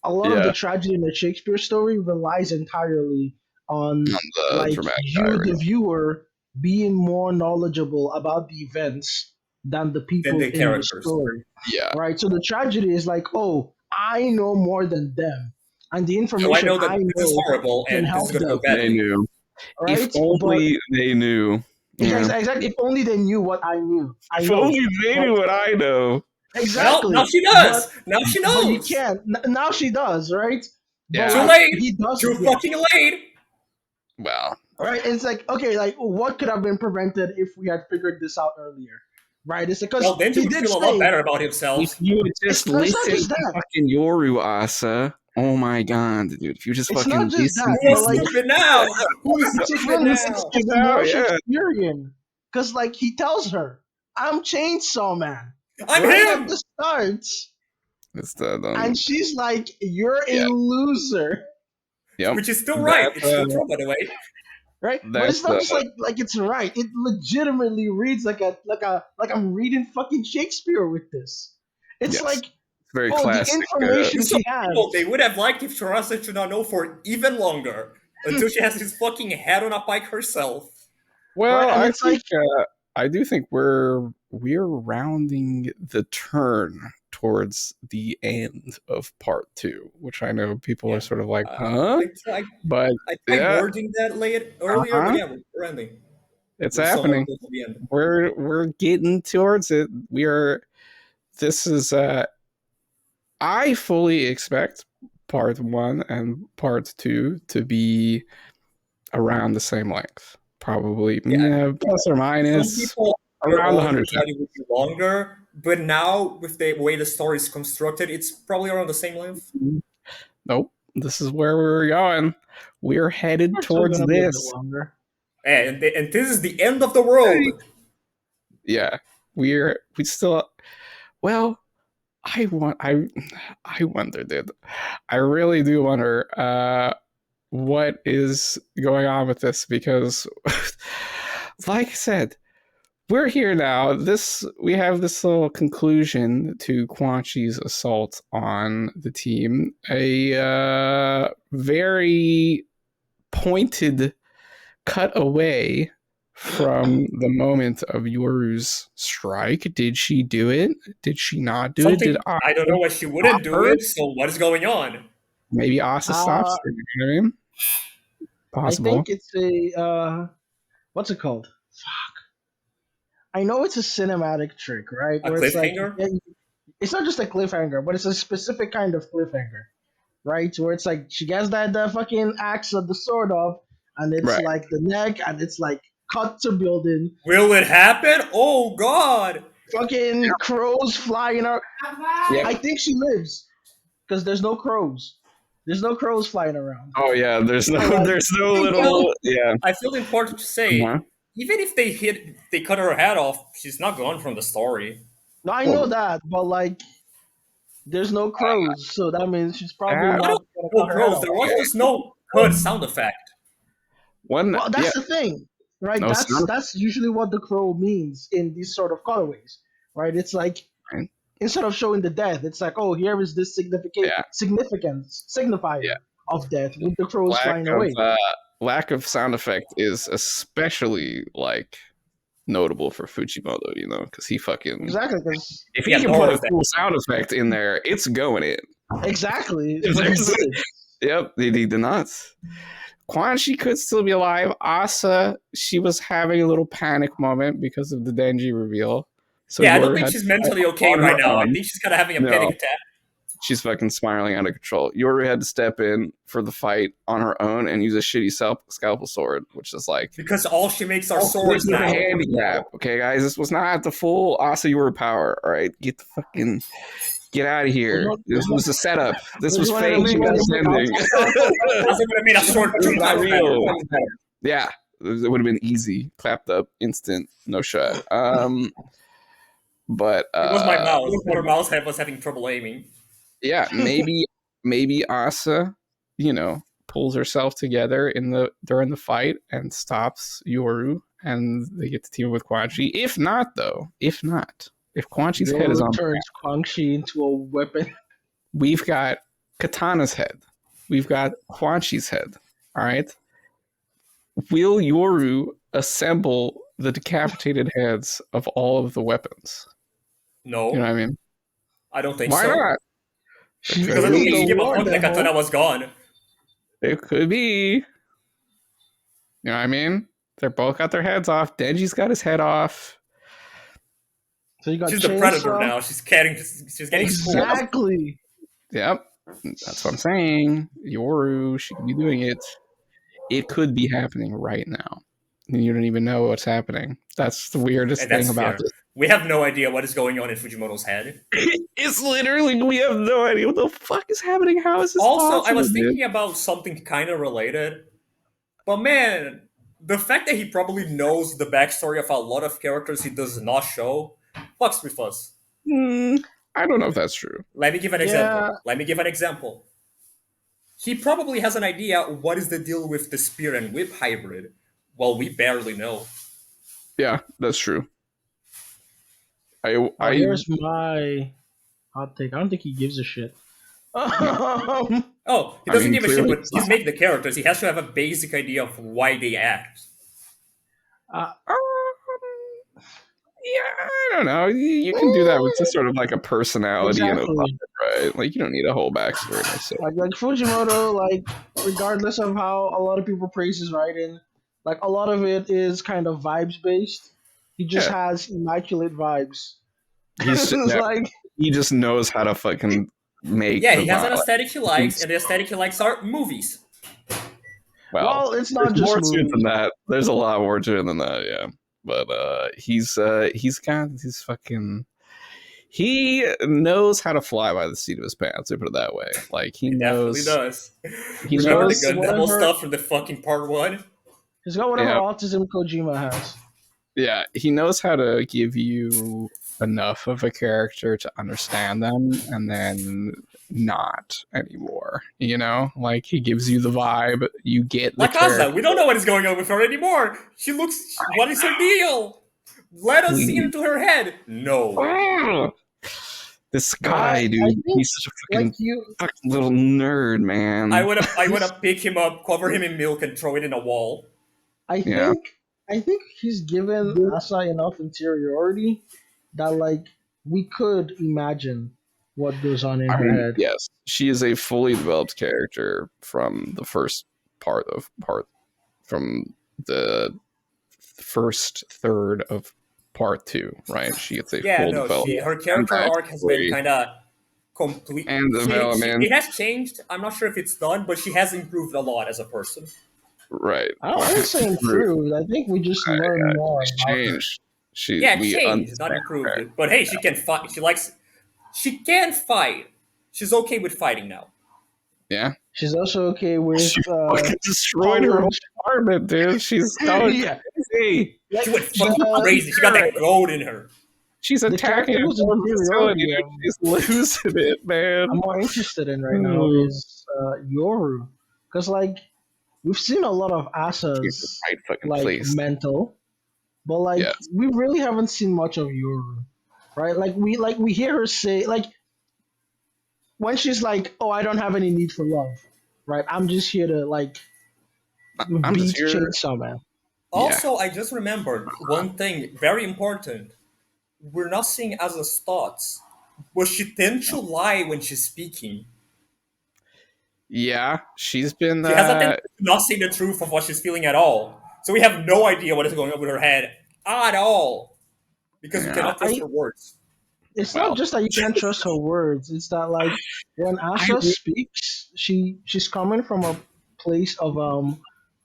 a lot of the yeah. tragedy in the Shakespeare story relies entirely on On the like dramatic you, the irony. viewer, being more knowledgeable about the events than the Than people the in the characters. story, Yeah. right? So the tragedy is like, oh, I know more than them, and the So I information know that I this is know horrible can and this help is gonna go them, They badly. knew. If right? But only they knew. Yeah. exactly, if only they knew what I knew, I If know, only they but knew what I know. Well, now exactly, she but does. Now she you knows. can't. Now she does, right? But Too Yeah. like late. he does, Too yeah. fucking late. Well, Right? And it's like, okay, like what could have been prevented if we had figured this out earlier, right? It's because Well, Denji he would did feel a lot say better about if himself. you would it's just no, it's not listen just to that. fucking Yoru Asa. Oh my god, dude. If you just It's not fucking just listen that, Who to but wants like stupid now? Who is it's stupid even now? it's now, more yeah. Shakespearean because like he tells her, "I'm Chainsaw Man," I'm right at him. the start, It's the and she's like, "You're a yeah. loser." Yep. Which is still right. That It's still true, by the way. Right, but that it's not just like it's right. It legitimately reads like I'm reading fucking Shakespeare with this. It's yes. like, It's very oh, the classic. information Some she people has. they would have liked if Teresa should not know for even longer until she has his fucking head on a bike herself. Right, Well, and it's like I do think we're rounding the turn towards the end of part two, which I know people are Yeah. sort of like, Uh, huh? I tried. But I tried yeah, wording that late earlier, but uh-huh, yeah, we're ending. it's We're so happening. close to the end. We're getting towards it. This is I fully expect part one and part two to be around the same length. Probably, Yeah, yeah, plus or some minus people their around own 100 thought it would be longer, but now with the way the story is constructed, it's probably around the same length. Nope. This is where we're going. We're headed it's still towards gonna be a bit this. longer. And this is the end of the world. Yeah. We still well, I wonder, dude. I really do wonder what is going on with this because like I said, we're here now. We have this little conclusion to Quan Chi's assault on the team. A very pointed cut away from the moment of Yoru's strike. Did she do it? Did she not do it? Did Something I don't know why she stop wouldn't do her? it. So what is going on? Maybe Asa stops Uh, her. You know what I mean? I Possible. think it's a what's it called? I know it's a cinematic trick, right? A Where it's like cliffhanger? it's not just a cliffhanger, but it's a specific kind of cliffhanger, right? Where it's like she gets the fucking axe of the sword off, and it's Right. like the neck, and it's like cut to building. Will it happen? Oh God! Fucking crows flying out. Yeah. I think she lives because there's no crows. There's no crows flying around. Oh yeah. There's no. So, like, There's no I Well, little. Yeah. I feel important to say, Uh-huh. even if they cut her head off, she's not gone from the story. no, I know Well, that, but like, there's no crows, so that means she's probably that I not don't gonna know cut her head crows. off. There was just no good sound effect. one. Well, Yeah. that's the thing, right? No That's sound. that's usually what the crow means in these sort of colorways, right? It's like Right? instead of showing the death, it's like, oh, here is this Yeah. significance Yeah. signifier of death with the crows Lack flying of away. lack of sound effect is especially like notable for Fujimoto, you know, because he fucking Exactly, because if he Yeah, can no put a effect. cool sound effect in there, it's going in. exactly, If but he there's- did. Yep, he did not. Quan, she could still be alive. Asa, she was having a little panic moment because of the Denji reveal. So Yeah, I don't Yoru think had she's to fight mentally okay on right her now. I own. think she's kind of having a No. panic attack. She's fucking spiraling out of control. Yoru had to step in for the fight on her own and use a shitty scalpel sword, which is like Because all she makes are this swords was a now. handicap. Okay, guys, this was not the full Asa Yoru power. All right, get out of here. This was a setup. This was You wanted to fake. make You got us look sending. Asa would have made a sword It's 2 not times real. better. Yeah, it would have been easy, clapped up, instant, no shot. But It was my mouse. Her mouse was having trouble aiming. yeah, maybe Asa, pulls herself together during the fight and stops Yoru, and they get to team up with Quan Chi. If not, if Quan Chi's head is Yoru on, turns Quan Chi into a weapon. we've got Katana's head, we've got Quan Chi's head. All right, will Yoru assemble the decapitated heads of all of the weapons? No, You know what I mean? I don't think Why so. not? She Because I don't is think the she gave a war fuck that devil. Katana was gone. It could be. You know what I mean? They're both got their heads off. Denji's got his head off. So you got She's the predator chainsaw. now. She's getting spooked. Exactly. Yep. That's what I'm saying. Yoru, she could be doing it. It could be happening right now. And you don't even know what's happening. That's the weirdest And thing that's about fair. We have no idea what is going on in Fujimoto's head. this. It's literally, we have no idea what the fuck is happening. How is this Also, possible? I was dude? thinking about something kind of related. But man, the fact that he probably knows the backstory of a lot of characters he does not show fucks with us. I don't know if that's true. Let me give an Yeah. example. He probably has an idea what is the deal with the spear and whip hybrid. Well, we barely know. Yeah, that's true. Oh, here's my hot take. I don't think he gives a shit. Oh, he I doesn't mean, give a shit, clearly but it's he's making the characters. He has to have a basic idea of why they act. uh, Yeah, I don't know. You can do that with just sort of like a personality and a exactly. vibe, right? Like you don't need a whole backstory necessarily. Like Fujimoto, like regardless of how a lot of people praise his writing, like a lot of it is kind of vibes based. He just Yeah. has immaculate vibes. He's It's yeah, like he just knows how to fucking make. Yeah, the he has an vibe. aesthetic he likes, and the aesthetic he likes are movies. Well, it's not there's just more to it movies. than that. There's a lot more to it than that. Yeah, but he's got his fucking. He knows how to fly by the seat of his pants. To put it that way, like he He definitely knows. does. He Remember the knows. gun devil whatever- stuff from the fucking part 1? He's got whatever Yeah. autism Kojima has. Yeah, he knows how to give you enough of a character to understand them and then not anymore. Like he gives you the vibe, you get the Like character. Asa, we don't know what is going on with her anymore. She looks. What is her deal? Let us see Please. into her head. No. Ah! This But guy, I dude, think he's such a like you, fucking little nerd, man. I would he's have pick him up, cover him in milk, and throw it in a wall. I Yeah. think I think he's given Asa enough interiority that like we could imagine what goes on in I her mean, head. yes, she is a fully developed character from the first part from the first third of part two, right? She gets a Yeah, full no, development her and character arc has been backstory kind of complete. and She development, it has changed. I'm not sure if it's done, but she has improved a lot as a person. right? I wouldn't say True. improved. I think we just learn more She's about her. changed. Yeah, We changed, not understand improved. her. But hey, she can fight. She can fight. She's okay with fighting now. Yeah, She's also okay with she fucking destroyed her whole college. apartment, dude. She's going Yeah, crazy. She like went fucking the crazy. She got that gold in her. She's the attacking character a whose whole facility. interiority Dude. She's losing it, I'm man. more interested in right now Ooh. is Yoru, because like we've seen a lot of She's the Asa's right fucking like place. mental, but like Yes. we really haven't seen much of Yoru, right? Like we hear her say like when she's like, "Oh, I don't have any need for love," right? I'm just here to like I'm just beat here. Chainsaw Man. Yeah. Also, I just remembered one thing very important. We're not seeing Asa's thoughts, but she tends to lie when she's speaking. Yeah. She's been She has a tendency to not say the truth of what she's feeling at all. So we have no idea what is going on with her head at all because we yeah. cannot trust I her words. It's not Well, just that you can't trust her words. It's that like when I Asa speaks, she's coming from a place of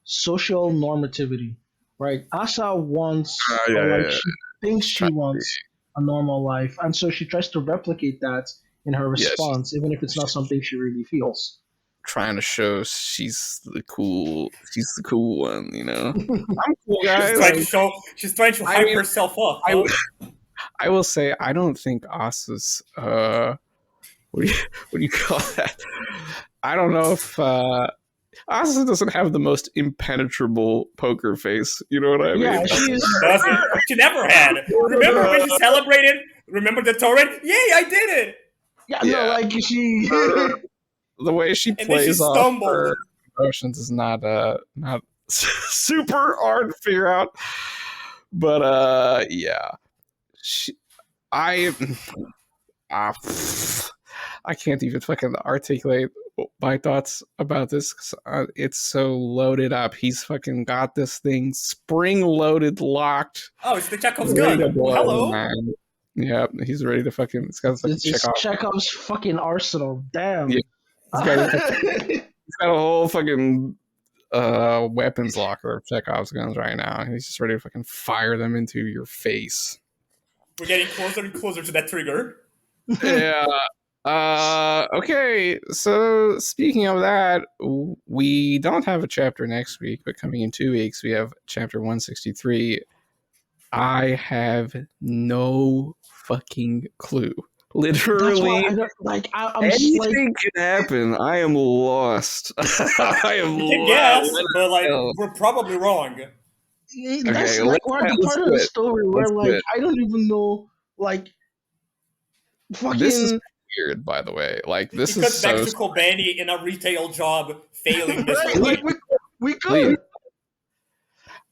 social normativity, right? Asa wants yeah, or yeah, like yeah. she thinks She's she trying to be, wants a normal life, and so she tries to replicate that in her yeah, response, even if it's not she's something she really feels. trying to show she's the cool one, you know. I'm cool, guys. Right. She's trying to I hype mean, herself up, I huh? I will say I don't think Asa's what do you what do you call that? I don't know if Asa doesn't have the most impenetrable poker face. You know what I Yeah, mean? She she's doesn't. She never had. Remember when she celebrated? Remember the torrent? Yay, I did it! yeah, no, Yeah, like she her, the way she And then she plays off stumbled. her emotions is not super hard to figure out. But yeah, she, I uh, I can't even fucking articulate my thoughts about this. 'Cause, it's so loaded up. He's fucking got this thing spring loaded, locked, Oh, it's the Chekhov's ready to gun. Well, blow, hello. man. Yep, he's ready to fucking. It's got fucking check it's off. Chekhov's fucking arsenal. Yeah, Damn. he's got a fucking, he's got a whole fucking weapons locker of Chekhov's guns right now. He's just ready to fucking fire them into your face. We're getting closer and closer to that trigger. Yeah. Okay. So speaking of that, we don't have a chapter next week, but coming in 2 weeks, we have chapter 163. I have no fucking clue. That's why Literally, I don't like. I'm like anything can happen. I am lost. I am We can lost. guess, but like we're probably wrong. Okay, that's like we're at the let's part of do the it. story where Let's do like it. I don't even know like This is fucking weird, by the way. Like, this It is cuts back so to Kobani in a retail job, failing right miserably. like we please.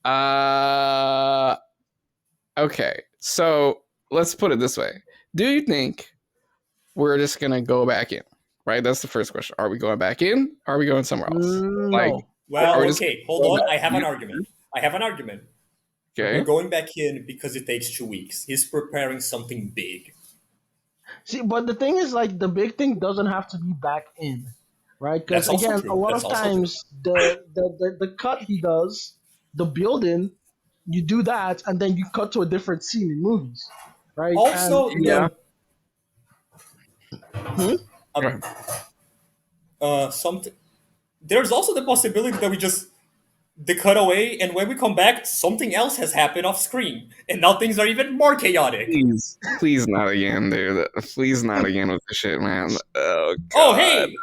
could Uh, okay. So let's put it this way. Do you think we're just gonna go back in? Right? That's the first question. Are we going back in? Are we going somewhere else? Like, no. are Well, we just okay, gonna hold go on. back I have in? an argument. I have an argument. We're Okay. going back in because it takes 2 weeks. He's preparing something big. See, but the thing is like the big thing doesn't have to be back in, right? Because That's also again, a true. lot That's of also true. times the cut he does, the building, you do that and then you cut to a different scene in movies, right? And Also, Yeah. again, hmm? uh, something. There's also the possibility that we just the cutaway, and when we come back, something else has happened off screen, and now things are even more chaotic. Please not again, dude. Please not again with the shit, man. Oh Oh, god. hey,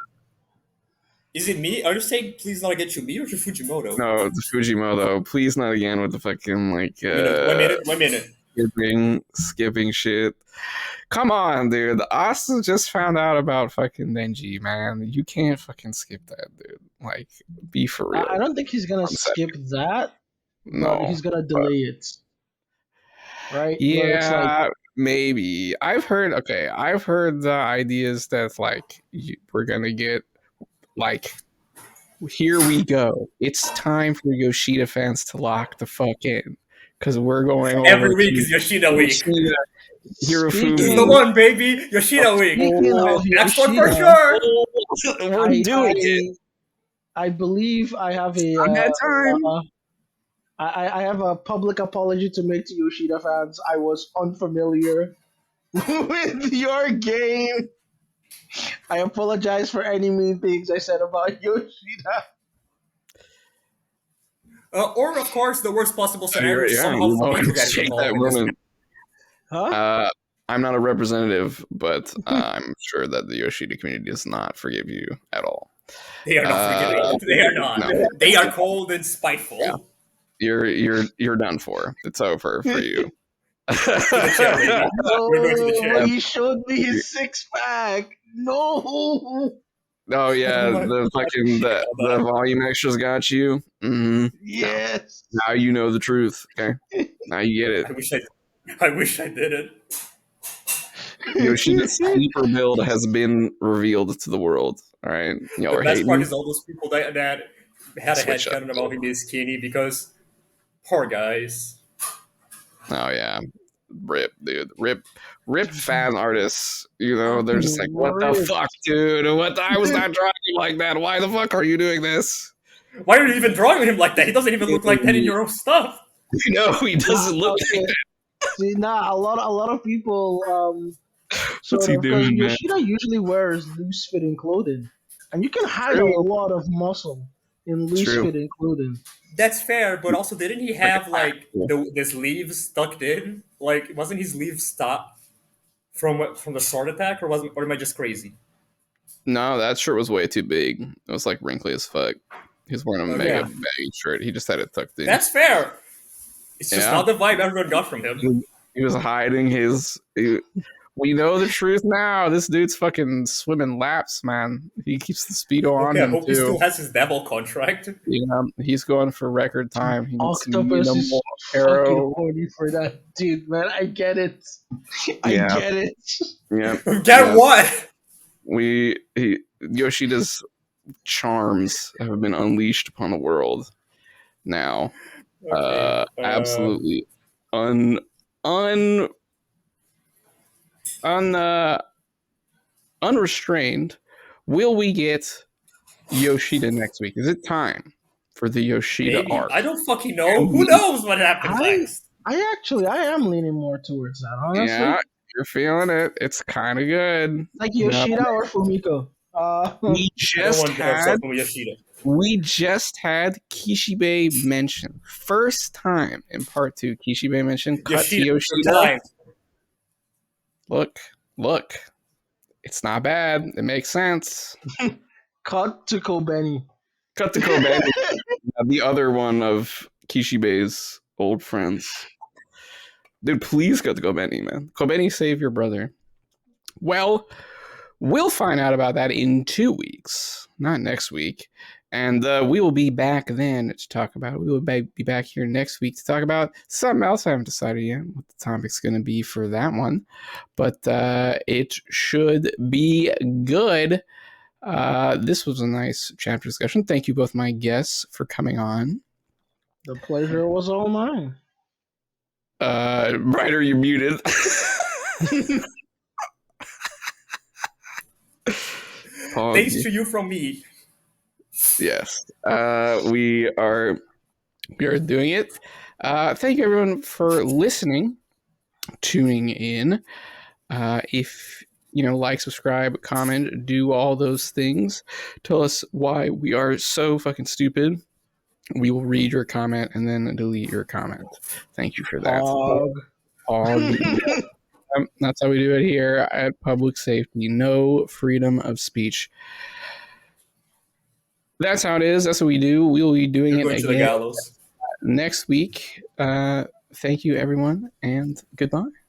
is it me? Are you saying please not get to me or to Fujimoto? No, it's Fujimoto. Please not again with the fucking like One minute. skipping shit. Come on, dude. Austin just found out about fucking Denji, man. You can't fucking skip that, dude. Like, be for I real. don't think he's gonna I'm sad. skip that, but No. he's gonna But delay it, right? Where it's like, yeah, maybe. I've heard the ideas that like we're gonna get like here we go. It's time for Yoshida fans to lock the fuck in because we're going over Every week to is Yoshida week. Yoshida This is the speaking Hirofumi. one, baby. The Yoshida week. speaking full, of Next one for Yoshida, sure. we're I doing it. I believe I have On that time. I have a public apology to make to Yoshida fans. I was unfamiliar with your game. I apologize for any mean things I said about Yoshida. Or, of course, the worst possible scenario is Yeah, somehow you're welcome Fumiko to gets take that, involved in this. Ronan. Huh? I'm not a representative, but I'm sure that the Yoshida community does not forgive you at all. They are not forgiving. They are not. No. They are cold and spiteful. Yeah. You're done for. It's over for you. To the chair, baby. We're going to the No, chair. he showed me his six pack. No. Oh yeah, my the fucking shit about the that. volume extras got you. Mm-hmm. Yes. Now you know the truth. Okay, now you get it. I wish I did it. Yoshida's sleeper build has been revealed to the world. All right, y'all The are best part hating. is all those people that had a Switch up. headcanon about him being skinny because poor guys. Oh yeah, rip, dude, rip fan artists. You know they're just like, what the Rip. fuck, dude? I was not drawing you like that. Why the fuck are you doing this? Why are you even drawing him like that? He doesn't even look like that in your own stuff. No, he doesn't look like Okay. that. See, a lot of people What's sort he of, because doing, man? Yoshida usually wears loose fitting clothing, and you can hide a True. lot of muscle in It's loose true. fitting clothing. That's fair, but also didn't he Like have a like cool. the sleeves tucked in? Like wasn't his sleeves stopped from the sword attack, or am I just crazy? No, that shirt was way too big. It was like wrinkly as fuck. He's wearing a Okay, mega Yeah. baggy shirt. He just had it tucked in. that's fair. It's just Yeah, not the vibe everyone got from him. he was hiding his. We know the truth now. This dude's fucking swimming laps, man. He keeps the speedo on Okay, I him hope he too. still has his devil contract. Yeah, he's going for record time. He needs Octopus is minimal fucking arrow. horny for that dude, man. I get it. I Yeah, get it. yeah, Get yeah. what? Yoshida's charms have been unleashed upon the world now. Okay. Absolutely un un un unrestrained. Will we get Yoshida next week? Is it time for the Yoshida Maybe. arc? I don't fucking know. Who knows what happens I next? I am leaning more towards that, honestly. Yeah, you're feeling it. It's kind of good. Like You know, Yoshida or Fumiko. we I don't just want to have had something with Yoshida. Kishibe mention. First time in part 2, Kishibe mention cut to Yoshida two Yoshida. times. Look. It's not bad. It makes sense. Cut to Kobeni. Cut to Kobe, the other one of Kishibe's old friends. Dude, please cut to Kobeni, man. Kobeni, save your brother. Well, we'll find out about that in 2 weeks, not next week. And we will be back then to talk about it. We will be back here next week to talk about something else. I haven't decided yet what the topic's going to be for that one. But it should be good. This was a nice chapter discussion. Thank you, both my guests, for coming on. The pleasure was all mine. Ryder, you're muted. Thanks to you from me. Yes, we are doing it. Thank you, everyone, for listening, tuning in. If like, subscribe, comment, do all those things. Tell us why we are so fucking stupid. We will read your comment and then delete your comment. Thank you for that. That's how we do it here at Public Safety. No freedom of speech. That's how it is. That's what we do. We will be doing You're it going to the again gallows. next week. thank you, everyone, and goodbye.